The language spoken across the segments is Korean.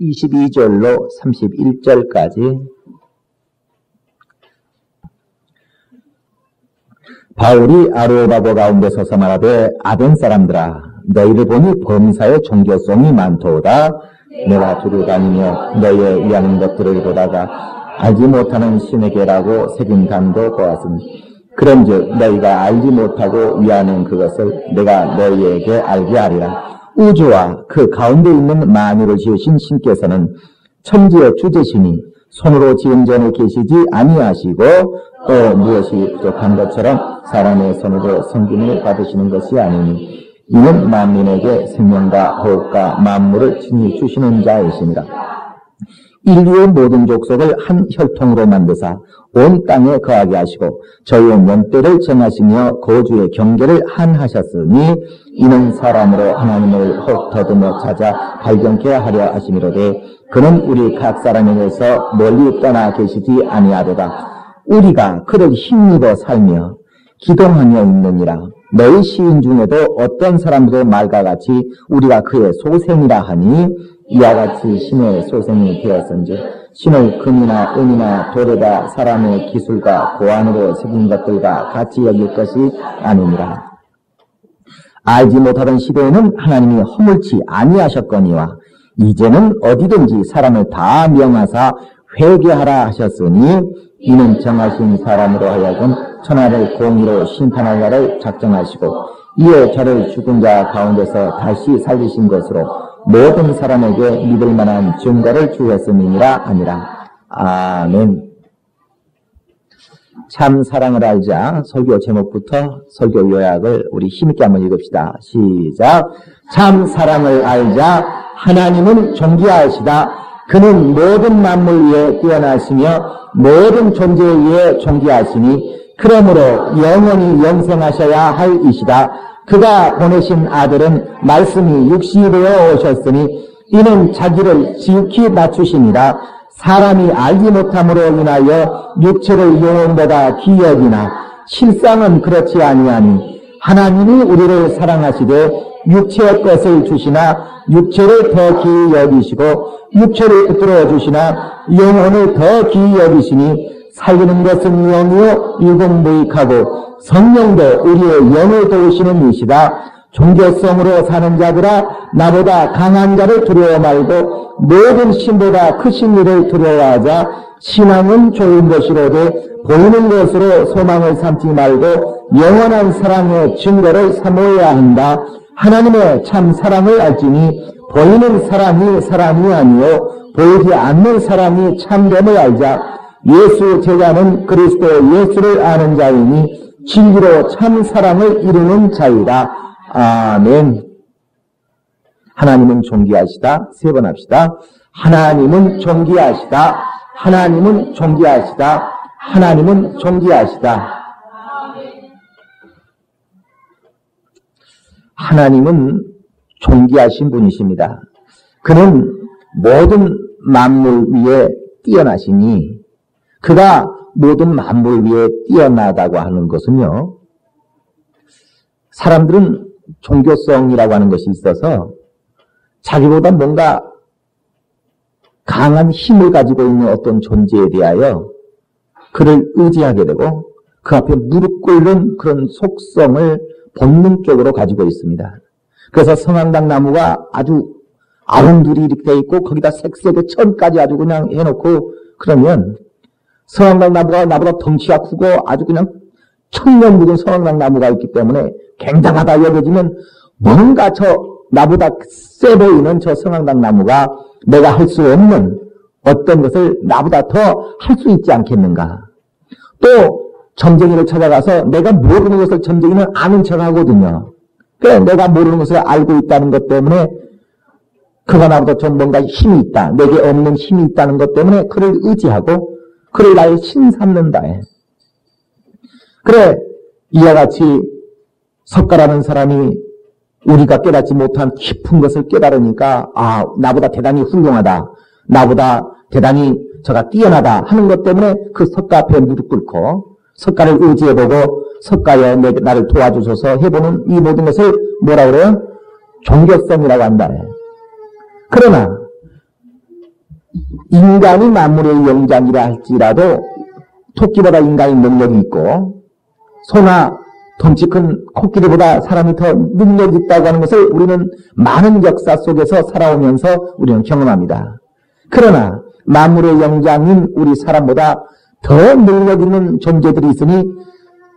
22절로 31절까지 바울이 아레오바고 가운데 서서 말하되 아덴 사람들아 너희를 보니 범사에 종교성이 많도다. 내가 두루 다니며 너희의 위하는 것들을 보다가 알지 못하는 신에게라고 새긴 단도 보았으니 그런즉 너희가 알지 못하고 위하는 그것을 내가 너희에게 알게 하리라. 우주와 그 가운데 있는 만유를 지으신 신께서는 천지의 주제시니 손으로 지은 전에 계시지 아니하시고 또 무엇이 부족한 것처럼 사람의 손으로 섬김을 받으시는 것이 아니니 이는 만민에게 생명과 호흡과 만물을 친히 주시는 자이시니라. 인류의 모든 족속을 한 혈통으로 만드사 온 땅에 거하게 하시고 저희의 명대를 정하시며 거주의 경계를 한하셨으니 이는 사람으로 하나님을 헛더듬어 찾아 발견케 하려 하심이로되 그는 우리 각 사람에게서 멀리 떠나 계시지 아니하도다. 우리가 그를 힘입어 살며 기동하며 있느니라. 너희 시인 중에도 어떤 사람들의 말과 같이 우리가 그의 소생이라 하니 이와 같이 신의 소생이 되었은즉 신을 금이나 은이나 돌에다 사람의 기술과 고안으로 새긴 것들과 같이 여길 것이 아니니라. 알지 못하던 시대에는 하나님이 허물치 아니하셨거니와 이제는 어디든지 사람을 다 명하사 회개하라 하셨으니 이는 정하신 사람으로 하여금 천하를 공의로 심판할 날을 작정하시고 이에 저를 죽은 자 가운데서 다시 살리신 것으로 모든 사람에게 믿을 만한 증거를 주었음이니라 하니라. 아멘. 참 사랑을 알자 설교 제목부터 설교 요약을 우리 힘있게 한번 읽읍시다. 시작. 참 사랑을 알자. 하나님은 존귀하시다. 그는 모든 만물 위에 뛰어나시며 모든 존재에 의해 존귀하시니 그러므로 영원히 영생하셔야 할 이시다. 그가 보내신 아들은 말씀이 육신이 되어 오셨으니 이는 자기를 지극히 낮추시니라. 사람이 알지 못함으로 인하여 육체를 영혼보다 귀여기나 실상은 그렇지 아니하니 하나님이 우리를 사랑하시되 육체의 것을 주시나 육체를 더 귀히 여기시고 육체를 붙들어 주시나 영혼을 더 귀히 여기시니 살리는 것은 영이요 일공무익하고 성령도 우리의 영을 도우시는 이시다. 종교성으로 사는 자들아 나보다 강한 자를 두려워 말고 모든 신보다 크신 이를 두려워하자. 신앙은 좋은 것이로되 보이는 것으로 소망을 삼지 말고 영원한 사랑의 증거를 삼어야 한다. 하나님의 참 사랑을 알지니 보이는 사랑이 사랑이 아니요 보이지 않는 사랑이 참됨을 알자. 예수 제자는 그리스도 예수를 아는 자이니 진리로 참 사랑을 이루는 자이다. 아멘. 하나님은 존귀하시다. 세 번 합시다. 하나님은 존귀하시다. 하나님은 존귀하시다. 하나님은 존귀하시다. 하나님은 존귀하신 분이십니다. 그는 모든 만물 위에 뛰어나시니 그가 모든 만물 위에 뛰어나다고 하는 것은요, 사람들은 종교성이라고 하는 것이 있어서 자기보다 뭔가 강한 힘을 가지고 있는 어떤 존재에 대하여 그를 의지하게 되고 그 앞에 무릎 꿇는 그런 속성을 본능적으로 가지고 있습니다. 그래서 성황당 나무가 아주 아웅들이 이렇게 돼 있고 거기다 색색의 천까지 아주 그냥 해놓고 그러면 성황당 나무가 나보다 덩치가 크고 아주 그냥 천년 묵은 성황당 나무가 있기 때문에 굉장하다 여겨지면 뭔가 저 나보다 세 보이는 저 성황당 나무가 내가 할 수 없는 어떤 것을 나보다 더 할 수 있지 않겠는가. 또 점쟁이를 찾아가서 내가 모르는 것을 점쟁이는 아는 척 하거든요. 그래 내가 모르는 것을 알고 있다는 것 때문에 그가 나보다 좀 뭔가 힘이 있다. 내게 없는 힘이 있다는 것 때문에 그를 의지하고 그를 나의 신 삼는다. 그래 이와 같이 석가라는 사람이 우리가 깨닫지 못한 깊은 것을 깨달으니까 나보다 대단히 훌륭하다. 나보다 대단히 저가 뛰어나다 하는 것 때문에 그 석가 앞에 무릎 꿇고 석가를 의지해보고 석가여 나를 도와주소서 해보는 이 모든 것을 뭐라 그래요? 종교성이라고 한다. 그러나 인간이 만물의 영장이라 할지라도 토끼보다 인간이 능력이 있고 소나 덩치 큰 코끼리보다 사람이 더 능력이 있다고 하는 것을 우리는 많은 역사 속에서 살아오면서 우리는 경험합니다. 그러나 만물의 영장인 우리 사람보다 더 능력 있는 존재들이 있으니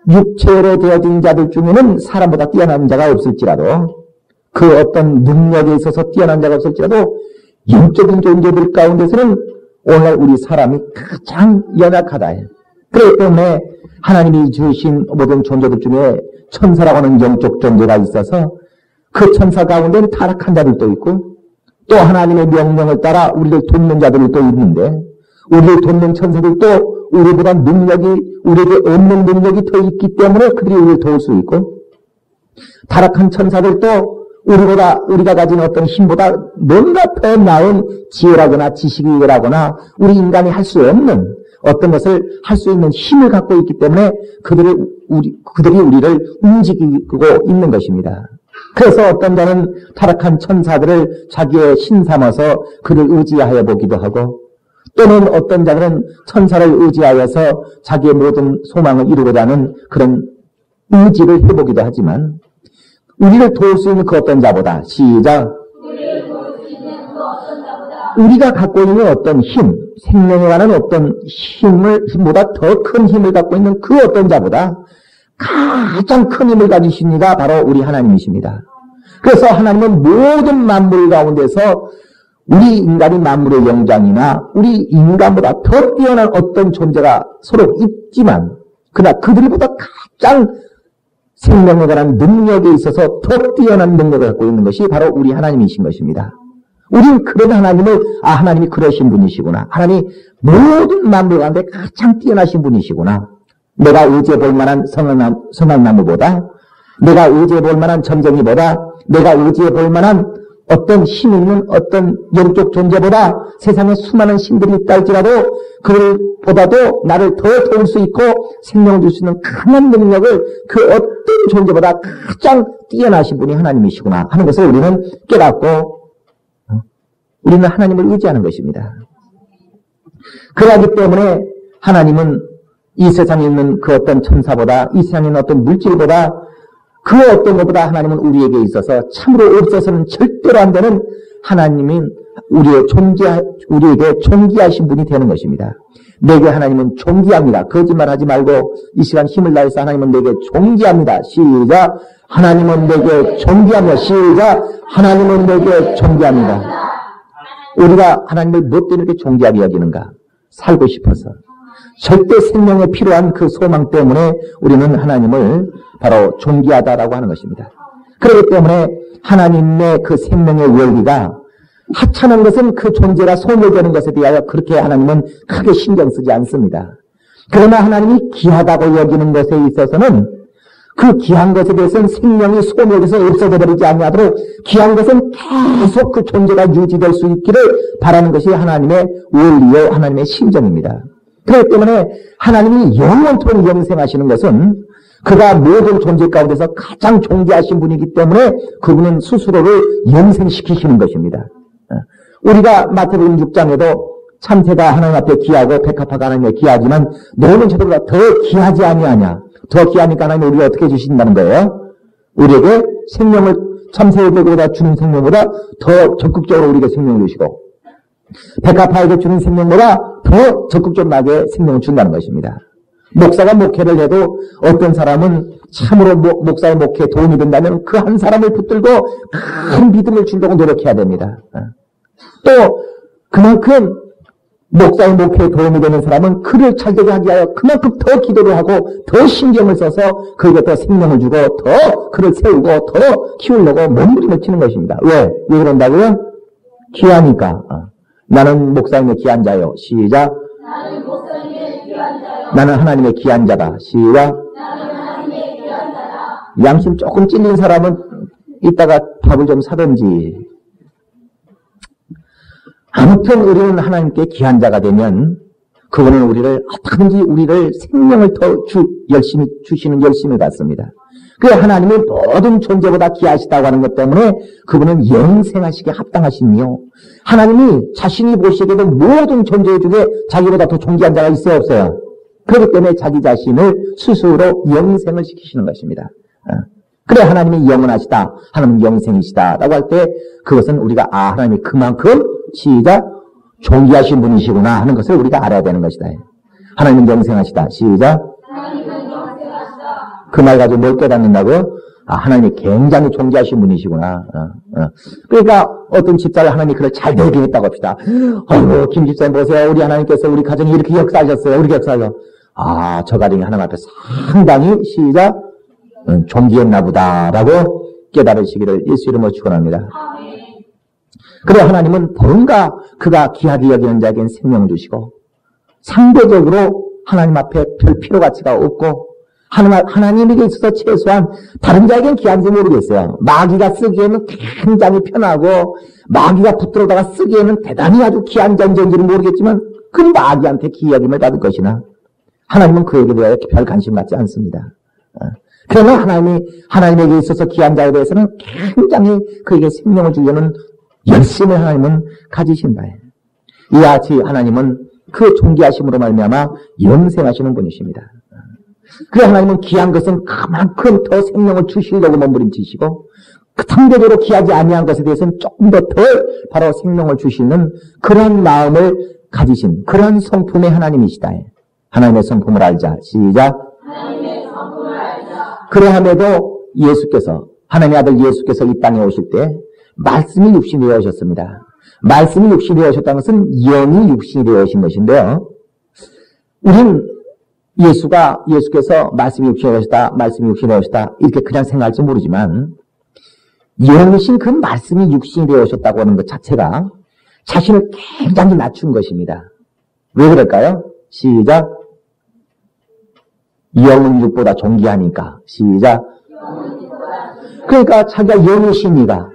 육체로 되어진 자들 중에는 사람보다 뛰어난 자가 없을지라도 그 어떤 능력에 있어서 뛰어난 자가 없을지라도 영적인 존재들 가운데서는 오늘 우리 사람이 가장 연약하다. 그렇기 때문에 하나님이 주신 모든 존재들 중에 천사라고 하는 영적 존재가 있어서 그 천사 가운데는 타락한 자들도 있고 또 하나님의 명령을 따라 우리를 돕는 자들도 있는데 우리를 돕는 천사들도 우리보다 우리에게 없는 능력이 더 있기 때문에 그들이 우리를 도울 수 있고 타락한 천사들도 우리가 가진 어떤 힘보다 뭔가 더 나은 지혜라거나 지식이라거나 우리 인간이 할 수 없는 어떤 것을 할 수 있는 힘을 갖고 있기 때문에 그들이 우리를 움직이고 있는 것입니다. 그래서 어떤 자는 타락한 천사들을 자기의 신 삼아서 그를 의지하여 보기도 하고 또는 어떤 자들은 천사를 의지하여서 자기의 모든 소망을 이루고자 하는 그런 의지를 해보기도 하지만 우리를 도울 수 있는 그 어떤 자보다 시작 우리가 갖고 있는 어떤 힘, 생명에 관한 어떤 힘보다 더 큰 힘을 갖고 있는 그 어떤 자보다 가장 큰 힘을 가지신 이가 바로 우리 하나님이십니다. 그래서 하나님은 모든 만물 가운데서 우리 인간이 만물의 영장이나 우리 인간보다 더 뛰어난 어떤 존재가 서로 있지만 그러나 그들보다 가장 생명에 관한 능력에 있어서 더 뛰어난 능력을 갖고 있는 것이 바로 우리 하나님이신 것입니다. 우리는 그런 하나님이 그러신 분이시구나. 하나님이 모든 만물 가운데 가장 뛰어나신 분이시구나. 내가 의지해 볼 만한 성악나무보다, 내가 의지해 볼 만한 점쟁이보다, 내가 의지해 볼 만한 어떤 힘 있는 어떤 영적 존재보다 세상에 수많은 신들이 있다 할지라도 그들보다도 나를 더 도울 수 있고 생명을 줄 수 있는 강한 능력을 그 어떤 존재보다 가장 뛰어나신 분이 하나님이시구나 하는 것을 우리는 깨닫고 우리는 하나님을 의지하는 것입니다. 그러기 때문에 하나님은 이 세상에 있는 그 어떤 천사보다 이 세상에 있는 어떤 물질보다 그 어떤 것보다 하나님은 우리에게 있어서 참으로 없어서는 절대로 안 되는 하나님은 우리에게 존귀하신 분이 되는 것입니다. 내게 하나님은 존귀합니다. 거짓말하지 말고 이 시간 힘을 다해서 하나님은 내게 존귀합니다. 시작. 하나님은 내게 존귀합니다. 시작. 하나님은 내게 존귀합니다. 우리가 하나님을 뭐 때문에 이렇게 존귀하게 여기는가? 살고 싶어서. 절대 생명에 필요한 그 소망 때문에 우리는 하나님을 바로 존귀하다라고 하는 것입니다. 그렇기 때문에 하나님의 그 생명의 원리가 하찮은 것은 그 존재가 소멸되는 것에 대하여 그렇게 하나님은 크게 신경 쓰지 않습니다. 그러나 하나님이 귀하다고 여기는 것에 있어서는 그 귀한 것에 대해서는 생명이 소멸돼서 없어져 버리지 않도록 귀한 것은 계속 그 존재가 유지될 수 있기를 바라는 것이 하나님의 원리요 하나님의 신정입니다. 그렇기 때문에 하나님이 영원토록 영생하시는 것은 그가 모든 존재 가운데서 가장 존귀하신 분이기 때문에 그분은 스스로를 영생시키시는 것입니다. 우리가 마태복음 6장에도 참새가 하나님 앞에 귀하고 백합화가 하나님에 귀하지만 너는 저들보다 더 귀하지 아니하냐. 더 귀하니까 하나님이 우리가 어떻게 주신다는 거예요? 우리에게 생명을 참새에게보다 주는 생명보다 더 적극적으로 우리에게 생명을 주시고 백합화에게 주는 생명보다 더 적극적으로 나에게 생명을 준다는 것입니다. 목사가 목회를 해도 어떤 사람은 참으로 목사의 목회에 도움이 된다면 그 한 사람을 붙들고 큰 믿음을 주려고 노력해야 됩니다. 또 그만큼 목사의 목회에 도움이 되는 사람은 그를 잘되게 하기 위하여 그만큼 더 기도를 하고 더 신경을 써서 그에게 더 생명을 주고 더 그를 세우고 더 키우려고 몸부림을 치는 것입니다. 왜 그런다고요? 귀하니까. 나는 목사님의 귀한 자요. 시작. 나는 목사님의 귀한 자요. 나는 하나님의 귀한 자다. 시작. 나는 하나님의 귀한 자다. 양심 조금 찔린 사람은 이따가 밥을 좀 사든지. 아무튼 우리는 하나님께 귀한 자가 되면 그분은 우리를 어떻게든지 우리를 생명을 더 열심히 주시는 열심을 갖습니다. 그 하나님이 모든 존재보다 귀하시다고 하는 것 때문에 그분은 영생하시기에 합당하시며 하나님이 자신이 보시기에도 모든 존재 중에 자기보다 더 존귀한 자가 있어요, 없어요? 그렇기 때문에 자기 자신을 스스로 영생을 시키시는 것입니다. 그래 하나님이 영원하시다, 하나님은 영생이시다 라고 할 때 그것은 우리가 하나님이 그만큼 시작 존귀하신 분이시구나 하는 것을 우리가 알아야 되는 것이다. 하나님은 영생하시다. 시작. 그 말 가지고 뭘 깨닫는다고요? 하나님이 굉장히 존귀하신 분이시구나. 그러니까 어떤 집사를 하나님이 그걸 잘 대변했다고 합시다. 아이고 김 집사님 보세요. 우리 하나님께서 우리 가정에 이렇게 역사하셨어요. 우리 역사하셨어요. 저 가정이 하나님 앞에 상당히 시작 존귀했나 보다라고 깨달으시기를 예수 이름으로 축원합니다. 그래 하나님은 뭔가 그가 귀하게 여기는 자에게는 생명을 주시고 상대적으로 하나님 앞에 별 필요 가치가 없고 하나님에게 있어서 최소한 다른 자에게는 귀한지 모르겠어요. 마귀가 쓰기에는 굉장히 편하고 마귀가 붙들어다가 쓰기에는 대단히 아주 귀한 자인지는 모르겠지만 그 마귀한테 귀하김을 받을 것이나 하나님은 그에게 대하여 별 관심 갖지 않습니다. 그러나 하나님에게 있어서 귀한 자에 대해서는 굉장히 그에게 생명을 주려는 열심을 하나님은 가지신 바예요. 이와 같이 하나님은 그 존귀하심으로 말미암아 영생하시는 분이십니다. 그래 하나님은 귀한 것은 그만큼 더 생명을 주시려고 몸부림치시고 그 상대적으로 귀하지 아니한 것에 대해서는 조금 더 바로 생명을 주시는 그런 마음을 가지신 그런 성품의 하나님이시다. 하나님의 성품을 알자. 시작. 하나님의 성품을 알자. 그러함에도 예수께서 하나님의 아들 예수께서 이 땅에 오실 때 말씀이 육신이 되어 오셨습니다. 말씀이 육신이 되어 오셨다는 것은 영이 육신이 되어 오신 것인데요. 우린 예수께서 말씀이 육신이 되어 오셨다, 말씀이 육신이 되어 오셨다 이렇게 그냥 생각할지 모르지만 영이신 그 말씀이 육신이 되어 오셨다고 하는 것 자체가 자신을 굉장히 낮춘 것입니다. 왜 그럴까요? 시작. 영은 육보다 존귀하니까. 시작. 그러니까 자기가 영이시니가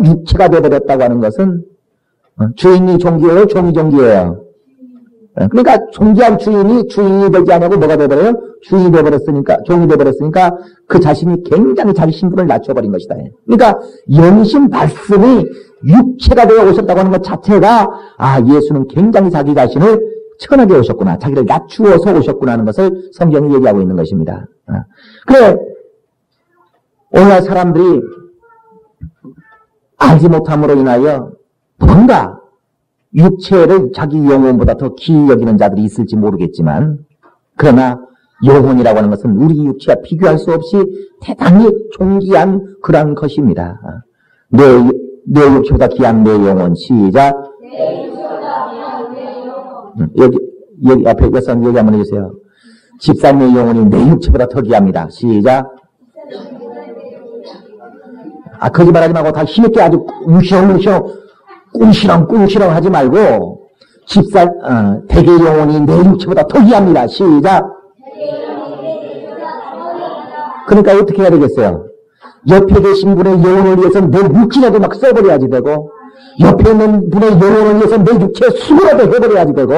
육체가 되어버렸다고 하는 것은 주인이 존귀해요? 종이 존귀해요? 그러니까 존귀한 주인이 되지 않냐고 뭐가 되어버려요? 주인이 되어버렸으니까, 종이 되어버렸으니까 그 자신이 굉장히 자기 신분을 낮춰버린 것이다. 그러니까 영이신 말씀이 육체가 되어 오셨다고 하는 것 자체가 예수는 굉장히 자기 자신을 천하게 오셨구나, 자기를 낮추어서 오셨구나 하는 것을 성경이 얘기하고 있는 것입니다. 그래 오늘날 사람들이 알지 못함으로 인하여 뭔가 육체를 자기 영혼보다 더 귀히 여기는 자들이 있을지 모르겠지만 그러나 영혼이라고 하는 것은 우리 육체와 비교할 수 없이 대단히 존귀한 그러한 것입니다. 내 육체보다 귀한 내 영혼. 시작. 내 육체보다 귀한 내 영혼. 여기 앞에 여성 얘기 한번 해주세요. 집사님의 영혼이 내 육체보다 더 귀합니다. 시작. 거짓말하지 말고 다 힘있게 아주 꿍시렁 하지 말고 대개 영혼이 내 육체보다 더 귀합니다. 시작. 그러니까 어떻게 해야 되겠어요? 옆에 계신 분의 영혼을 위해서 내 육체라도 막 써버려야지 되고 옆에 있는 분의 영혼을 위해서 내 육체 수고라도 해버려야지 되고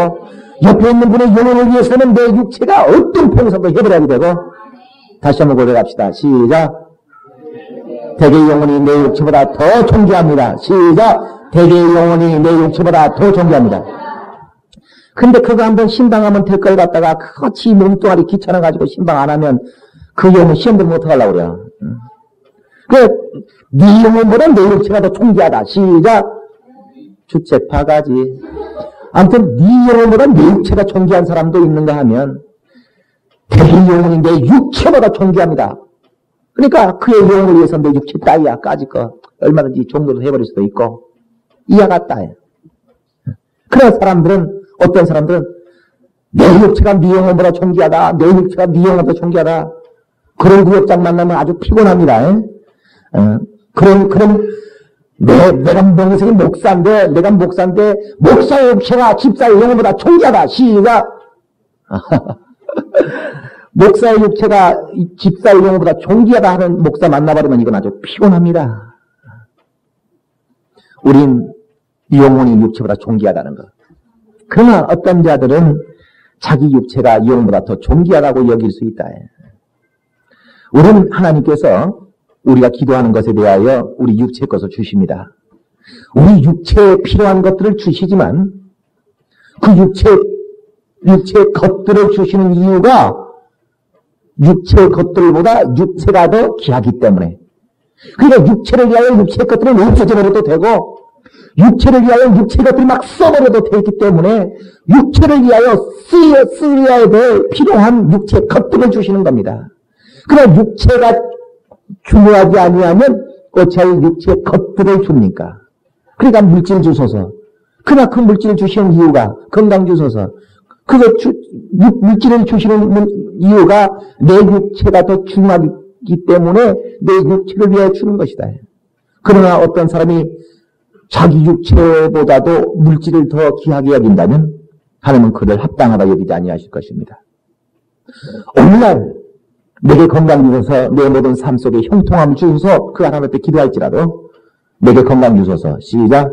옆에 있는 분의 영혼을 위해서는 내 육체가 어떤 평소도 해버려야지 되고 다시 한번 고백합시다. 시작. 대개 영혼이 내 육체보다 더 존귀합니다. 시작. 대개 영혼이 내 육체보다 더 존귀합니다. 근데 그거 한번 신방하면 될 걸 갖다가 그렇지 몸뚱아리 귀찮아가지고 신방 안 하면 그 영혼 시험 들면 어떡하려고 그래요. 네 영혼보다 내 육체가 더 존귀하다. 시작. 주책 파가지. 아무튼 네 영혼보다 내 육체가 존귀한 사람도 있는가 하면 대개 영혼이 내 육체보다 존귀합니다. 그러니까 그의 영혼을 위해서 내 육체 따위야 까짓 거 얼마든지 종로도 해버릴 수도 있고 이와 같다. 그런 사람들은 어떤 사람들은 내 육체가 네 영혼보다 존귀하다. 내 육체가 네 영혼보다 존귀하다. 그런 구역장 만나면 아주 피곤합니다. 내가 목사인데 목사의 육체가 집사의 영혼보다 존귀하다. 시작. 목사의 육체가 집사의 영혼보다 존귀하다 하는 목사 만나버리면 이건 아주 피곤합니다. 우린 영혼이 육체보다 존귀하다는 것. 그러나 어떤 자들은 자기 육체가 영혼보다 더 존귀하다고 여길 수 있다. 우리는 하나님께서 우리가 기도하는 것에 대하여 우리 육체의 것을 주십니다. 우리 육체에 필요한 것들을 주시지만 그 육체의 것들을 주시는 이유가 육체의 것들보다 육체가 더 귀하기 때문에. 그러니까 육체를 위하여 육체의 것들은 없어져버려도 되고 육체를 위하여 육체의 것들이 막 써버려도 되기 때문에 육체를 위하여 쓰여야 될 필요한 육체의 것들을 주시는 겁니다. 그러나 육체가 중요하지 아니하면 어찌하여 육체의 것들을 줍니까? 그러니까 물질 주소서. 그러나 그 물질을 주시는 이유가 건강 주소서. 물질을 주시는 이유가 내 육체가 더 중요하기 때문에 내 육체를 위해 주는 것이다. 그러나 어떤 사람이 자기 육체보다도 물질을 더 귀하게 여긴다면 하나님은 그를 합당하다 여기지 아니하실 것입니다. 오늘날 내게 건강 주소서, 내 모든 삶 속에 형통함을 주소서, 그 하나님 앞에 기도할지라도 내게 건강 주소서. 시작.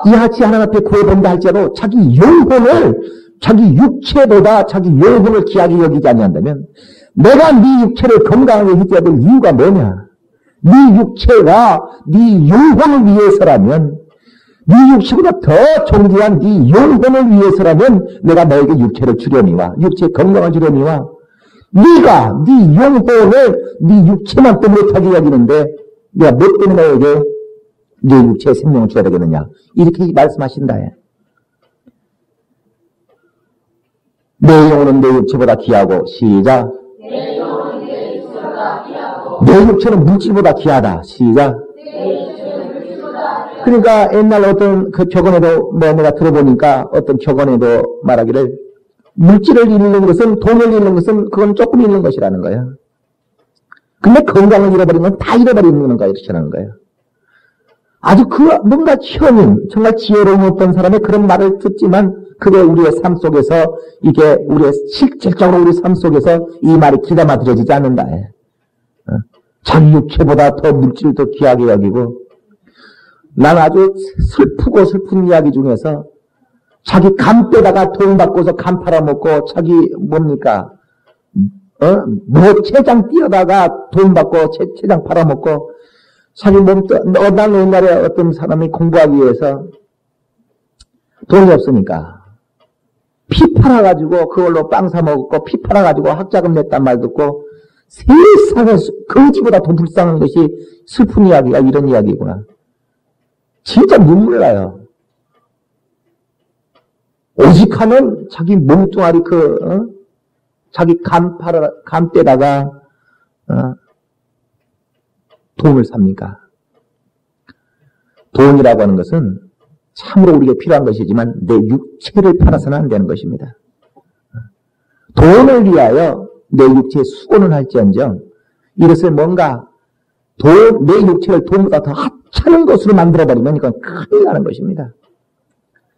이같이 하나님 앞에 구해본다 할지라도 자기 영혼을 자기 육체보다 자기 영혼을 귀하게 여기지 아니한다면 내가 네 육체를 건강하게 해줘야 될 이유가 뭐냐? 네 육체가 네 영혼을 위해서라면 네 육체보다 더 존귀한 네 영혼을 위해서라면 내가 너에게 육체를 주려니와 육체의 건강을 주려니와 네가 네 영혼을 네 육체만 때문에 자기 여기는데 내가 뭐 때문에 너에게 네 육체의 생명을 줘야 되겠느냐 이렇게 말씀하신다. 내 영혼은 내 육체보다 귀하고 시작. 내 영혼은 내 육체보다 귀하고 내 육체는 물질보다 귀하다. 시작. 내 육체는 물질보다 귀하고. 그러니까 옛날 어떤 그 격언에도 내가 들어보니까 어떤 격언에도 말하기를 물질을 잃는 것은 돈을 잃는 것은 그건 조금 잃는 것이라는 거예요. 근데 건강을 잃어버리는 건 다 잃어버리는 거야 이렇게 하는 거예요. 아주 뭔가 현인 정말 지혜로운 어떤 사람의 그런 말을 듣지만 그게 우리의 삶 속에서 이게 우리의 실질적으로 우리 삶 속에서 이 말이 귀담아들여지지 않는다. 자기 육체보다 더 물질을 더 귀하게 여기고 나는 아주 슬프고 슬픈 이야기 중에서 자기 간 빼다가 돈 받고서 간 팔아먹고 자기 뭡니까 채장 띄어다가 돈 받고 채장 팔아먹고 자기 난 옛날에 어떤 사람이 공부하기 위해서 돈이 없으니까 피 팔아가지고 그걸로 빵 사먹고 피 팔아가지고 학자금 냈단 말 듣고 세상에 거지보다 더 불쌍한 것이 슬픈 이야기가 이런 이야기구나. 진짜 눈물 나요. 오직 하면 자기 몸뚱아리 자기 간 빼다가 돈을 삽니까? 돈이라고 하는 것은 참으로 우리에게 필요한 것이지만 내 육체를 팔아서는 안 되는 것입니다. 돈을 위하여 내 육체에 수고는 할지언정 이것을 뭔가 내 육체를 돈보다 더 하찮은 것으로 만들어버리면 이건 큰일 나는 것입니다.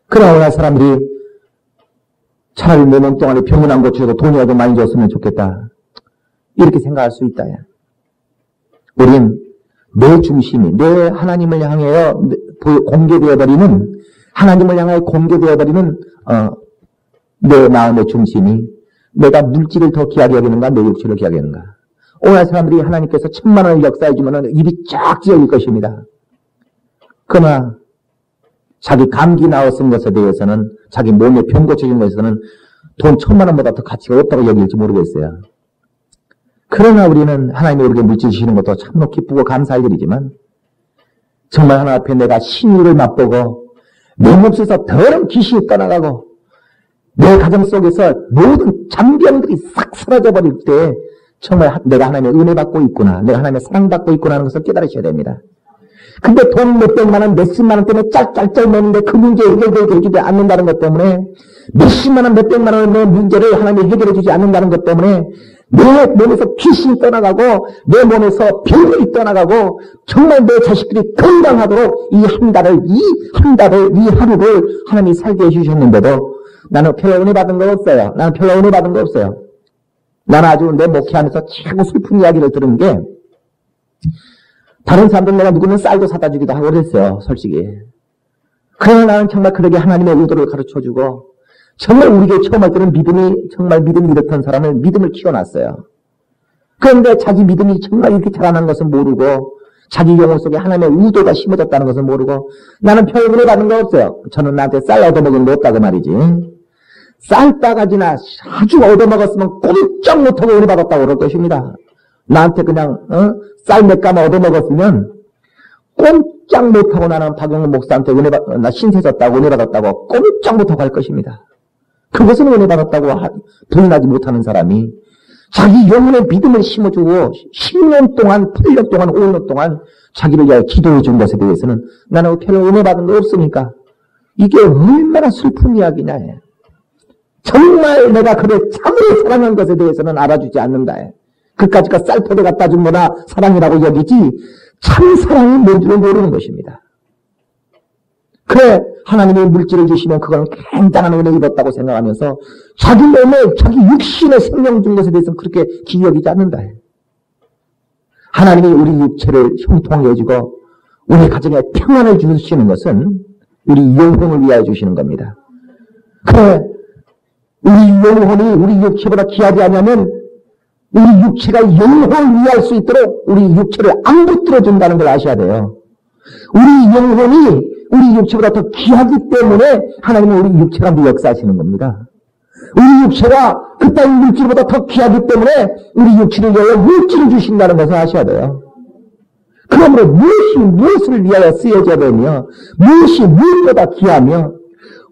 그러나 오늘 사람들이 차라리 내 몸 동안에 병원한 것 주어도 돈이라도 많이 줬으면 좋겠다. 이렇게 생각할 수 있다. 우린 내 중심이, 내 하나님을 향하여 공개되어버리는, 하나님을 향하여 공개되어버리는, 내 마음의 중심이, 내가 물질을 더 귀하게 여기는가, 내 육체를 귀하게 여기는가. 오늘 사람들이 하나님께서 1000만 원을 역사해주면 입이 쫙 찢어질 것입니다. 그러나, 자기 감기 나왔은 것에 대해서는, 자기 몸에 병 고쳐진 것에서는 돈 1000만 원보다 더 가치가 없다고 여길지 모르겠어요. 그러나 우리는 하나님이 우리에게 물질 주시는 것도 참으로 기쁘고 감사할 일이지만 정말 하나 앞에 내가 신유를 맛보고 내 몸속에서 더러운 귀신이 떠나가고 내 가정 속에서 모든 잔병들이 싹 사라져버릴 때 정말 내가 하나님의 은혜 받고 있구나, 내가 하나님의 사랑받고 있구나 하는 것을 깨달으셔야 됩니다. 근데 돈 몇백만 원, 몇십만 원 때문에 짤짤짤 매는데 그 문제 해결되지 않는다는 것 때문에 몇십만 원, 몇백만 원의 문제를 하나님이 해결해 주지 않는다는 것 때문에 내 몸에서 귀신이 떠나가고 내 몸에서 병이 떠나가고 정말 내 자식들이 건강하도록 이 하루를 하나님이 살게 해주셨는데도 나는 별로 은혜 받은 거 없어요. 나는 아주 내 목회하면서 최고 슬픈 이야기를 들은 게 다른 사람들 내가 누구는 쌀도 사다 주기도 하고 그랬어요. 솔직히. 그러나 나는 정말 그렇게 하나님의 의도를 가르쳐주고 정말 우리에게 처음 할 때는 정말 믿음이 이렇던 사람을 믿음을 키워놨어요. 그런데 자기 믿음이 정말 이렇게 자라난 것은 모르고 자기 영혼 속에 하나님의 의도가 심어졌다는 것은 모르고 나는 별 은혜 받은 거 없어요. 저는 나한테 쌀 얻어먹은 거 없다고 말이지. 쌀바가지나 아주 얻어먹었으면 꼼짝 못하고 은혜 받았다고 그럴 것입니다. 나한테 그냥 쌀 몇 가마 얻어먹었으면 꼼짝 못하고 나는 박영훈 목사한테 나 신세 졌다고 은혜 받았다고 꼼짝 못하고 할 것입니다. 그것은 은혜 받았다고 부인하지 못하는 사람이 자기 영혼의 믿음을 심어주고 10년 동안, 8년 동안, 5년 동안 자기를 위하여 기도해 준 것에 대해서는 나는 별 은혜 받은 거 없으니까 이게 얼마나 슬픈 이야기냐 해. 정말 내가 그를 참으로 사랑한 것에 대해서는 알아주지 않는다 해. 그까짓가 쌀포대 갖다 준 거나 사랑이라고 여기지 참 사랑이 뭔지를 모르는 것입니다. 그래 하나님이 물질을 주시면 그건 굉장한 은혜 입었다고 생각하면서 자기 몸에 자기 육신의 생명 준 것에 대해서는 그렇게 기여기지 않는다 해. 하나님이 우리 육체를 형통하게 해주고 우리 가정에 평안을 주시는 것은 우리 영혼을 위하여 주시는 겁니다. 그래 우리 영혼이 우리 육체보다 귀하지 않냐면 우리 육체가 영혼을 위할 수 있도록 우리 육체를 안 붙들어준다는 걸 아셔야 돼요. 우리 영혼이 우리 육체보다 더 귀하기 때문에 하나님은 우리 육체가 역사하시는 겁니다. 우리 육체가 그 땅 물질보다 더 귀하기 때문에 우리 육체를 위하여 물질을 주신다는 것을 아셔야 돼요. 그러므로 무엇이 무엇을 위하여 쓰여져야 되며 무엇이 무엇보다 귀하며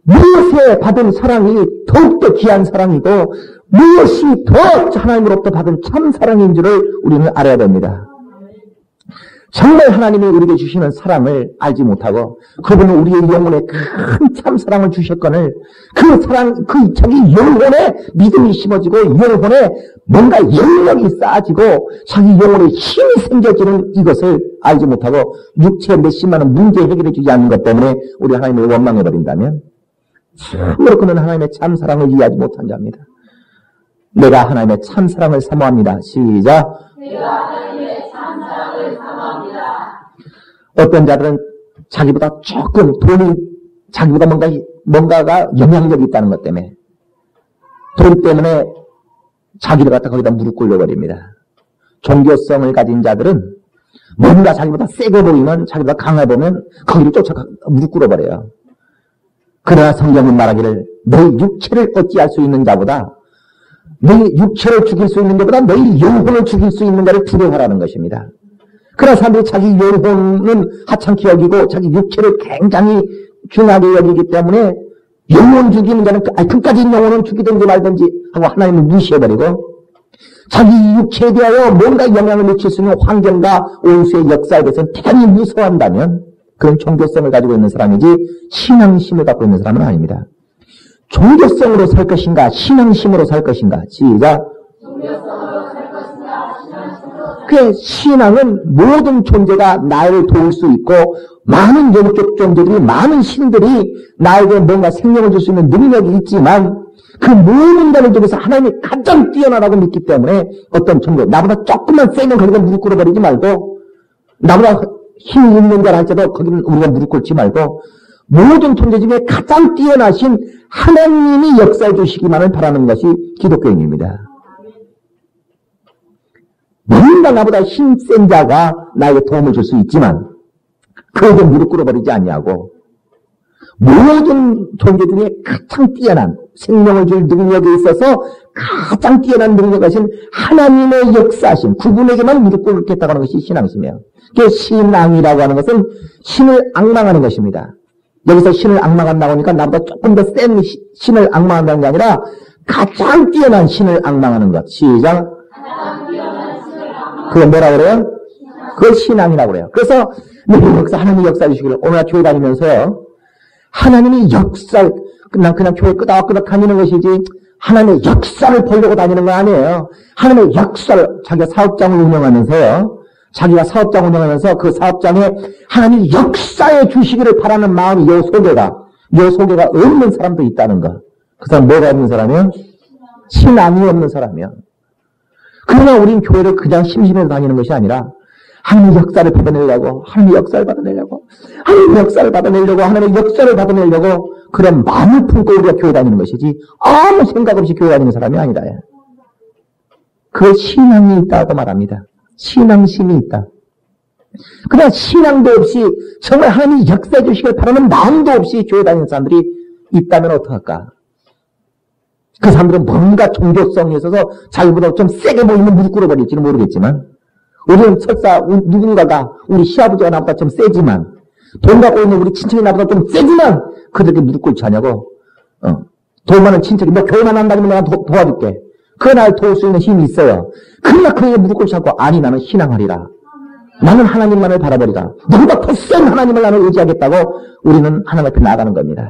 무엇에 받은 사랑이 더욱더 귀한 사랑이고 무엇이 더 하나님으로부터 받은 참 사랑인 줄을 우리는 알아야 됩니다. 정말 하나님이 우리에게 주시는 사랑을 알지 못하고 그분은 우리의 영혼에 큰 참사랑을 주셨거늘 그 사랑, 그 자기 영혼에 믿음이 심어지고 영혼에 뭔가 영력이 쌓아지고 자기 영혼에 힘이 생겨지는 이것을 알지 못하고 육체의 몇십만원 문제 해결해 주지 않는 것 때문에 우리 하나님을 원망해버린다면 참으로 그는 하나님의 참사랑을 이해하지 못한 자입니다. 내가 하나님의 참사랑을 사모합니다. 시작. 내가 하나님의 참사랑을 사모합니다. 어떤 자들은 자기보다 조금 돈이 자기보다 뭔가가 영향력이 있다는 것 때문에 돈 때문에 자기를 갖다 거기다 무릎 꿇려버립니다. 종교성을 가진 자들은 뭔가 자기보다 세게 보이면 자기보다 강해 보면 거기를 쫓아가 무릎 꿇어버려요. 그러나 성경은 말하기를 너희 육체를 어찌할 수 있는 자보다 너희 육체를 죽일 수 있는 것보다 너희 영혼을 죽일 수 있는 자를 두려워하라는 것입니다. 그러나 사람들이 자기 영혼은 하찮게 여기고 자기 육체를 굉장히 중하게 여기기 때문에 영혼 죽이는 자는 끝까지 영혼은 죽이든지 말든지 하고 하나님을 무시해버리고 자기 육체에 대하여 뭔가 영향을 미칠 수 있는 환경과 원수의 역사에 대해서는 대단히 무서워한다면 그런 종교성을 가지고 있는 사람이지 신앙심을 갖고 있는 사람은 아닙니다. 종교성으로 살 것인가 신앙심으로 살 것인가. 시작. 종교성으로 살 것인가 신앙심으로 살 그 신앙은 모든 존재가 나를 도울 수 있고 많은 영적 존재들이 많은 신들이 나에게 뭔가 생명을 줄 수 있는 능력이 있지만 그 모든 자들 중에서 하나님이 가장 뛰어나다고 믿기 때문에 어떤 종교 나보다 조금만 세면 거기다 무릎 꿇어버리지 말고 나보다 힘이 있는 자라 할지라도 거기는 우리가 무릎 꿇지 말고 모든 존재 중에 가장 뛰어나신 하나님이 역사해 주시기만을 바라는 것이 기독교인입니다. 뭔가 나보다 힘센 자가 나에게 도움을 줄 수 있지만 그에게 무릎 꿇어버리지 않냐고 모든 존재 중에 가장 뛰어난 생명을 줄 능력에 있어서 가장 뛰어난 능력을 가진 하나님의 역사하신 그분에게만 무릎 꿇겠다고 하는 것이 신앙심이에요. 그게 신앙이라고 하는 것은 신을 앙망하는 것입니다. 여기서 신을 앙망한다고 하니까 나보다 조금 더 센 신을 앙망한다는 게 아니라 가장 뛰어난 신을 앙망하는 것. 시작. 그게 뭐라고 그래요? 그걸 신앙이라고 그래요. 그래서 하나님이 역사해 주시기를 오늘 교회 다니면서요. 하나님이 그냥 교회 끄덕끄덕 다니는 것이지 하나님의 역사를 보려고 다니는 건 아니에요. 하나님의 역사를 자기가 사업장을 운영하면서요. 자기가 사업장 운영하면서 그 사업장에 하나님이 역사해 주시기를 바라는 마음이 요 소개가 없는 사람도 있다는 거. 그 사람 뭐가 없는 사람이요? 신앙이 없는 사람이요. 그러나 우린 교회를 그냥 심심해서 다니는 것이 아니라 하나님의 역사를 받아내려고 하나님의 역사를 받아내려고 그런 마음을 품고 우리가 교회 다니는 것이지 아무 생각 없이 교회 다니는 사람이 아니다. 그 신앙이 있다고 말합니다. 신앙심이 있다. 그냥 신앙도 없이 정말 하나님이 역사해 주시길 바라는 마음도 없이 교회 다니는 사람들이 있다면 어떡할까? 그 사람들은 뭔가 종교성에 있어서 자기보다 좀 세게 보이면 무릎 꿇어버릴지는 모르겠지만, 우리는 설사 누군가가 우리 시아버지가 나보다 좀 세지만, 돈 갖고 있는 우리 친척이 나보다 좀 세지만 그들에게 무릎 꿇지 하냐고. 돈 많은 친척이 너 교회만 한다면 내가 도와줄게. 그 날 도울 수 있는 힘이 있어요. 그러나 그에게 무릎 꿇지 않고 아니 나는 신앙하리라. 나는 하나님만을 바라보리라. 너보다 더 센 하나님을 나는 의지하겠다고 우리는 하나님 앞에 나가는 겁니다.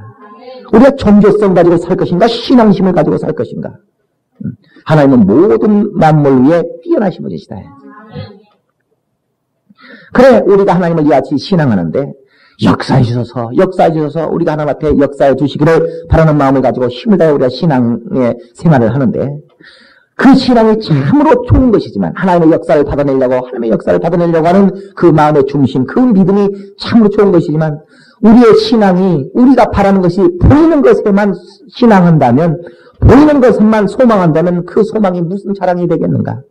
우리가 종교성 가지고 살 것인가 신앙심을 가지고 살 것인가. 하나님은 모든 만물 위에 뛰어나신 분이시다. 그래 우리가 하나님을 이같이 신앙하는데 역사해 주셔서 우리가 하나님 앞에 역사해 주시기를 바라는 마음을 가지고 힘을 다해 우리가 신앙의 생활을 하는데, 그 신앙이 참으로 좋은 것이지만 하나님의 역사를 받아내려고 하는 그 마음의 중심, 그 믿음이 참으로 좋은 것이지만, 우리의 신앙이 우리가 바라는 것이 보이는 것에만 신앙한다면, 보이는 것만 소망한다면 그 소망이 무슨 자랑이 되겠는가?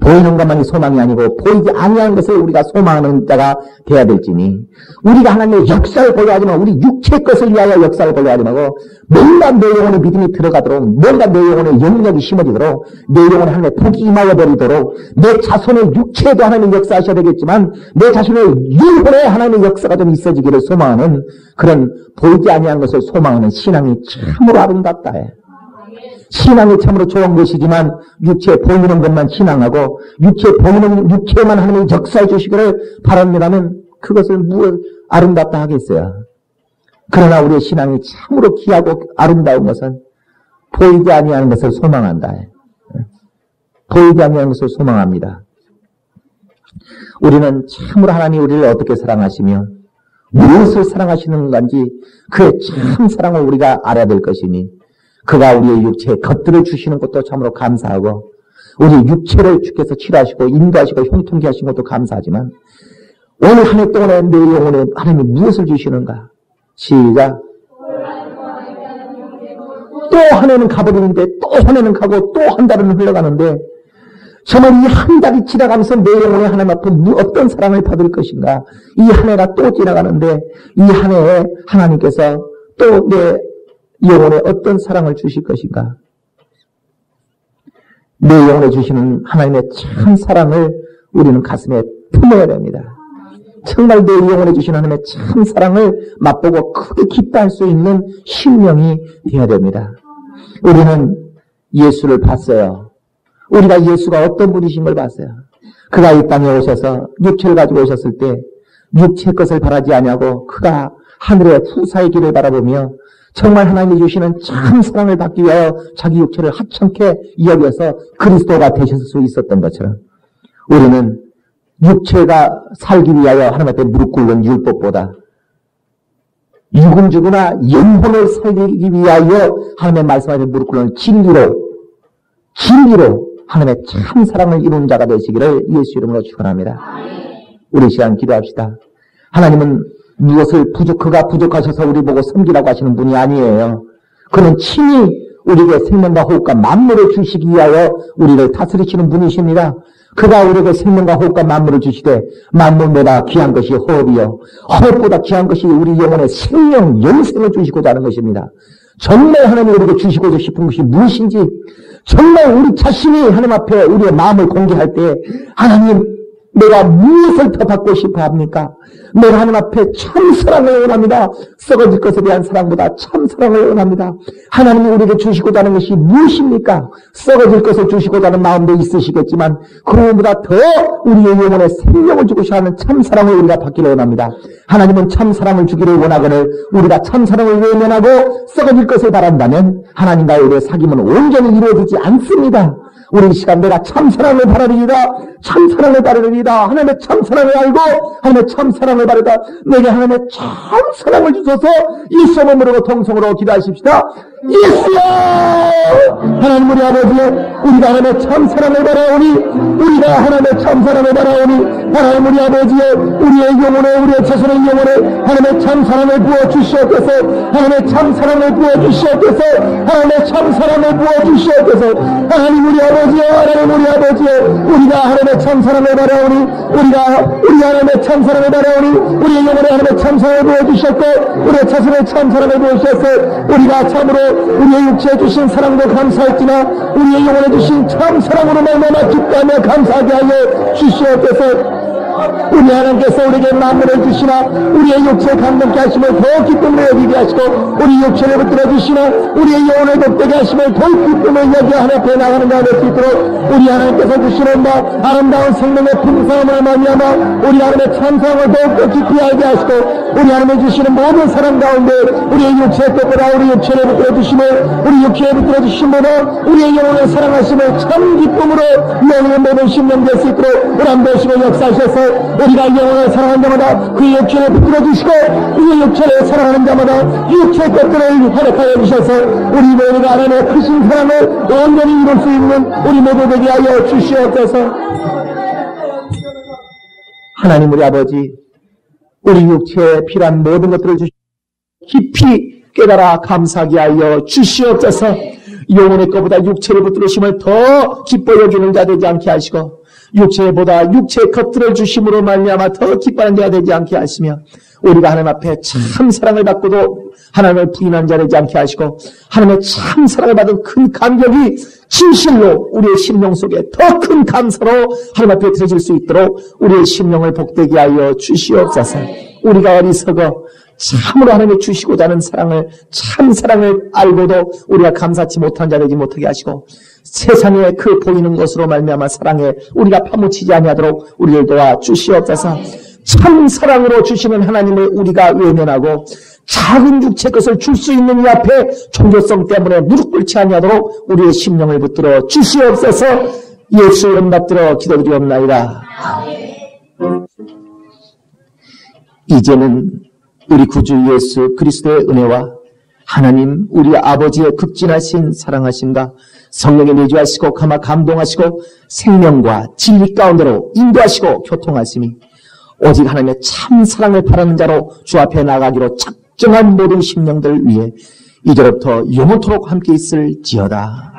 보이는 것만이 소망이 아니고 보이지 아니하는 것을 우리가 소망하는 자가 되어야 될지니, 우리가 하나님의 역사를 보려 하지 말고 우리 육체의 것을 위하여 역사를 보려 하지 말고, 뭔가 내 영혼의 믿음이 들어가도록, 뭔가 내 영혼의 영역이 심어지도록, 내 영혼에 하나님의 복이 임하여 버리도록, 내 자손의 육체에도 하나님의 역사하셔야 되겠지만 내 자신의 영혼에 하나님의 역사가 좀 있어지기를 소망하는, 그런 보이지 아니하는 것을 소망하는 신앙이 참으로 아름답다. 신앙이 참으로 좋은 것이지만 육체에 보이는 것만 신앙하고 육체에만 하나님이 역사해 주시기를 바랍니다면 그것을 무엇 아름답다 하겠어요. 그러나 우리의 신앙이 참으로 귀하고 아름다운 것은 보이지 아니하는 것을 소망한다. 보이지 아니하는 것을 소망합니다. 우리는 참으로 하나님이 우리를 어떻게 사랑하시며 무엇을 사랑하시는 건지 그의 참 사랑을 우리가 알아야 될 것이니, 그가 우리의 육체의 것들을 주시는 것도 참으로 감사하고, 우리 육체를 주께서 치료하시고 인도하시고 형통케 하신 것도 감사하지만, 오늘 한 해 동안에 내 영혼에 하나님이 무엇을 주시는가? 시작. 또 한 해는 가버리는데, 또 한 해는 가고, 또 한 달은 흘러가는데, 정말 이 한 달이 지나가면서 내 영혼에 하나님 앞에 어떤 사랑을 받을 것인가? 이 한 해가 또 지나가는데, 이 한 해에 하나님께서 또 내 영혼에 어떤 사랑을 주실 것인가? 내 영혼에 주시는 하나님의 참 사랑을 우리는 가슴에 품어야 됩니다. 정말 내 영혼에 주시는 하나님의 참 사랑을 맛보고 크게 기뻐할 수 있는 심령이 되어야 됩니다. 우리는 예수를 봤어요. 우리가 예수가 어떤 분이신 걸 봤어요. 그가 이 땅에 오셔서 육체를 가지고 오셨을 때 육체의 것을 바라지 아니하고 그가 하늘의 후사의 길을 바라보며 정말 하나님이 주시는 참 사랑을 받기 위하여 자기 육체를 하찮게 여겨서 그리스도가 되셨을 수 있었던 것처럼, 우리는 육체가 살기 위하여 하나님 앞에 무릎 꿇는 율법보다 육은 죽으나 영혼을 살리기 위하여 하나님의 말씀 앞에 무릎 꿇는 진리로 하나님의 참 사랑을 이루는 자가 되시기를 예수 이름으로 축원합니다. 우리 시간 기도합시다. 하나님은 무엇을 그가 부족하셔서 우리 보고 섬기라고 하시는 분이 아니에요. 그는 친히 우리에게 생명과 호흡과 만물을 주시기 위하여 우리를 다스리시는 분이십니다. 그가 우리에게 생명과 호흡과 만물을 주시되, 만물보다 귀한 것이 호흡이요 호흡보다 귀한 것이 우리 영혼의 생명, 영생을 주시고자 하는 것입니다. 정말 하나님이 우리에게 주시고자 싶은 것이 무엇인지, 정말 우리 자신이 하나님 앞에 우리의 마음을 공개할 때, 하나님 내가 무엇을 더 받고 싶어 합니까? 내가 하나님 앞에 참 사랑을 원합니다. 썩어질 것에 대한 사랑보다 참 사랑을 원합니다. 하나님이 우리에게 주시고자 하는 것이 무엇입니까? 썩어질 것을 주시고자 하는 마음도 있으시겠지만 그것보다 더 우리의 영혼에 생명을 주고자 하는 참 사랑을 우리가 받기를 원합니다. 하나님은 참 사랑을 주기를 원하거늘 우리가 참 사랑을 외면하고 썩어질 것을 바란다면 하나님과의 우리의 사귐은 온전히 이루어지지 않습니다. 우리 이 시간 내가 참 사랑을 바라리이다. 참 사랑을 바라리이다. 하나님의 참 사랑을 알고 하나님의 참 사랑을 바라다. 내게 하나님의 참 사랑을 주셔서 이 시험을 모르고 통성으로 기도하십시다. 있어! 하나님 우리 아버지, 우리가 하나님의 참 사랑을 바라오니, 우리가 하나님의 참 사랑을 바라오니, 하나님 우리 아버지의 우리의 영혼에, 우리의 자손의 영혼에 하나님의 참 사랑을 부어 주시옵소서. 하나님의 참 사랑을 부어 주시옵소서. 하나님의 참 사랑을 부어 주시옵소서. 하나님 우리 아버지여, 하나님 우리 아버지여, 우리가 하나님의 참 사랑을 바라오니, 우리가 하나님의 참 사랑을 바라오니, 우리의 영혼에 하나님의 참 사랑을 부어 주셨고, 우리의 자손의 참 사랑을 부어 주셨어. 우리가 참으로 우리의 육체에 주신 사랑도 감사했지만 우리의 영혼에 주신 참 사랑으로 말미암아 기뻐하며 감사하게 하여 주시옵소서. 우리 하나님께서 우리에게 만물을 주시나 우리의 육체에 감동케 하심을 더 기쁨으로 여기게 하시고 우리 육체를 붙들어 주시나 우리의 영혼을 복되게 하심을 더 기쁨으로 여기 하나 앞에 나가는 자가 될 수 있도록 우리 하나님께서 주시는 바 아름다운 생명의 풍성함을 말미암아 우리 하나님의 참사랑을 더욱더 깊이 알게 하시고 우리 하나님이 주시는 모든 사랑 가운데 우리의 육체의 뜻보다 우리 육체를 붙들어 주심을 우리 육체에 붙들어 주심보다 우리의 영혼을 사랑하심을 참 기쁨으로 영혼의 모든 심령 될 수 있도록 우리 한 번씩을 역사하셔서 우리가 영혼을 사랑하는 자마다 그 육체를 붙들어 주시고 그 육체를 사랑하는 자마다 육체의 것들을 활약하여 주셔서 우리 모두가 하나님의 크신 사랑을 온전히 이룰 수 있는 우리 모두 되게 하여 주시옵소서. 하나님 우리 아버지, 우리 육체에 필요한 모든 것들을 깊이 깨달아 감사하게 하여 주시옵소서. 영혼의 것보다 육체를 붙들으심을 더 기뻐해 주는 자 되지 않게 하시고 육체보다 육체의 것들을 주심으로 말미암아 더 기뻐하는 자가 되지 않게 하시며 우리가 하나님 앞에 참 사랑을 받고도 하나님을 부인한 자 되지 않게 하시고 하나님의 참 사랑을 받은 큰 감격이 진실로 우리의 심령 속에 더 큰 감사로 하나님 앞에 드려질 수 있도록 우리의 심령을 복되게 하여 주시옵소서. 우리가 어리석어 참으로 하나님이 주시고자 하는 사랑을 참 사랑을 알고도 우리가 감사치 못한 자 되지 못하게 하시고 세상에 그 보이는 것으로 말미암아 사랑에 우리가 파묻히지 아니하도록 우리를 도와 주시옵소서. 참 사랑으로 주시는 하나님을 우리가 외면하고 작은 육체 것을 줄 수 있는 이 앞에 종교성 때문에 무릎 꿇지 아니하도록 우리의 심령을 붙들어 주시옵소서. 예수 이름 받들어 기도드리옵나이다. 이제는 우리 구주 예수 그리스도의 은혜와 하나님 우리 아버지의 극진하신 사랑하심과 성령의 내주하시고 감동하시고 생명과 진리 가운데로 인도하시고 교통하심이 오직 하나님의 참 사랑을 바라는 자로 주 앞에 나가기로 작정한 모든 심령들 위해 이제로부터 영원토록 함께 있을지어다.